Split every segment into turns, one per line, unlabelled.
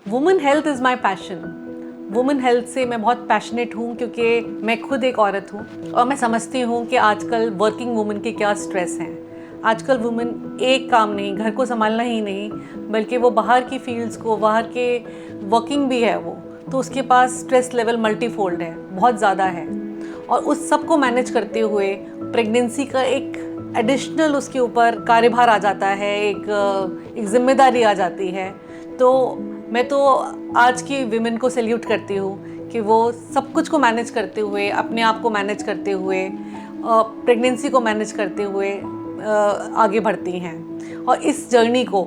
Women health is my passion. Women health से मैं बहुत पैशनेट हूँ क्योंकि मैं खुद एक औरत हूँ और मैं समझती हूँ कि आजकल वर्किंग वुमेन के क्या स्ट्रेस हैं। आजकल वुमेन एक काम नहीं, घर को संभालना ही नहीं, बल्कि वो बाहर की फील्ड्स को, बाहर के वर्किंग भी है वो, तो उसके पास स्ट्रेस लेवल मल्टीफोल्ड है, बहुत ज़्यादा है। और उस सब को मैनेज करते हुए प्रेगनेंसी का एक एडिशनल उसके ऊपर कार्यभार आ जाता है, एक जिम्मेदारी आ जाती है। तो मैं तो आज की विमेन को सैल्यूट करती हूँ कि वो सब कुछ को मैनेज करते हुए, अपने आप को मैनेज करते हुए, प्रेगनेंसी को मैनेज करते हुए आगे बढ़ती हैं। और इस जर्नी को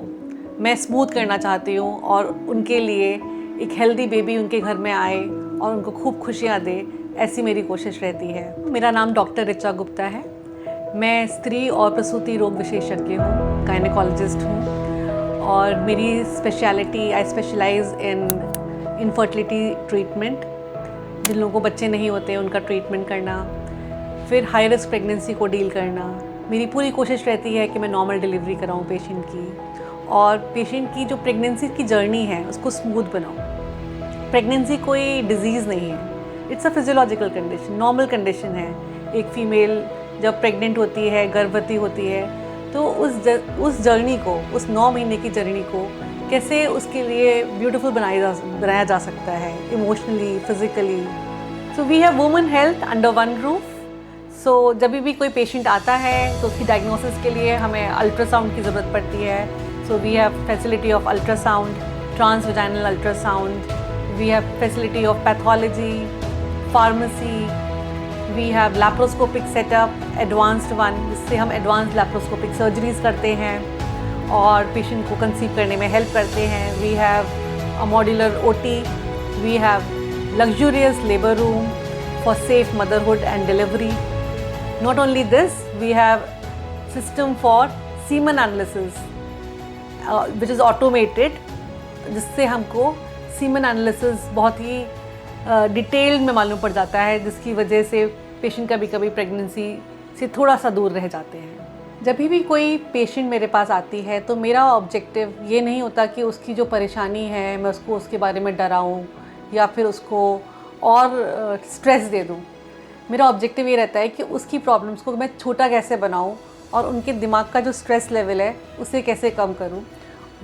मैं स्मूथ करना चाहती हूँ और उनके लिए एक हेल्दी बेबी उनके घर में आए और उनको खूब खुशियाँ दे, ऐसी मेरी कोशिश रहती है। मेरा नाम डॉक्टर ऋचा गुप्ता है। मैं स्त्री और प्रसूति रोग विशेषज्ञ हूँ, गायनेकोलॉजिस्ट हूँ और मेरी स्पेशलिटी, आई स्पेशलाइज इन इनफर्टिलिटी ट्रीटमेंट। जिन लोगों को बच्चे नहीं होते उनका ट्रीटमेंट करना, फिर हाई रिस्क प्रेगनेंसी को डील करना। मेरी पूरी कोशिश रहती है कि मैं नॉर्मल डिलीवरी कराऊँ पेशेंट की, और पेशेंट की जो प्रेगनेंसी की जर्नी है उसको स्मूथ बनाऊँ। प्रेगनेंसी कोई डिजीज़ नहीं है, it's a physiological condition, normal condition है। एक फ़ीमेल जब प्रेग्नेंट होती है, गर्भवती होती है, तो उस जर्नी को, उस 9 महीने की जर्नी को कैसे उसके लिए ब्यूटीफुल बनाया जा सकता है, emotionally, physically. So we have women health under one roof. So जब भी कोई पेशेंट आता है तो उसकी डायग्नोसिस के लिए हमें अल्ट्रासाउंड की ज़रूरत पड़ती है। So we have facility of ultrasound, transvaginal ultrasound, we have facility of pathology, pharmacy, we have laparoscopic setup, advanced one, जिससे हम एडवांस्ड लैप्रोस्कोपिक सर्जरीज करते हैं और पेशेंट को कंसीव करने में हेल्प करते हैं। We have a modular OT, we have luxurious labour room for safe motherhood and delivery. Not only this, we have system for semen analysis which is automated, जिससे हमको सीमन एनालिसिस बहुत ही detail में मालूम पड़ जाता है, जिसकी वजह से पेशेंट कभी कभी प्रेगनेंसी से थोड़ा सा दूर रह जाते हैं। जब भी कोई पेशेंट मेरे पास आती है तो मेरा ऑब्जेक्टिव ये नहीं होता कि उसकी जो परेशानी है मैं उसको उसके बारे में डराऊं या फिर उसको और स्ट्रेस दे दूं। मेरा ऑब्जेक्टिव ये रहता है कि उसकी प्रॉब्लम्स को मैं छोटा कैसे बनाऊं और उनके दिमाग का जो स्ट्रेस लेवल है उसे कैसे कम करूं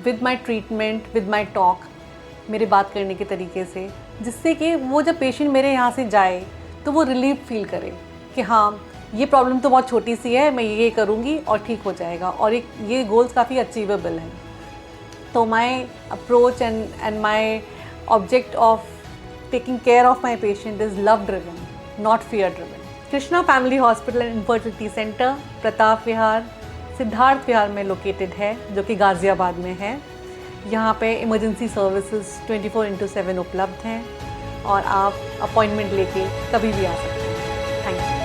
with my treatment, with my talk, मेरे बात करने के तरीके से, जिससे कि वो जब पेशेंट मेरे यहाँ से जाए तो वो रिलीफ फील करे कि हाँ, ये प्रॉब्लम तो बहुत छोटी सी है, मैं ये करूँगी और ठीक हो जाएगा, और ये गोल्स काफ़ी अचीवेबल हैं। तो my approach and my object of taking care of my patient is love driven, not fear driven. Krishna family hospital and infertility centre Pratap Vihar, Siddharth Vihar में लोकेटेड है, जो कि गाज़ियाबाद में है। यहाँ पे इमरजेंसी सर्विसेज 24/7 उपलब्ध हैं और आप अपॉइंटमेंट लेके कभी भी आ सकते हैं। Thank you.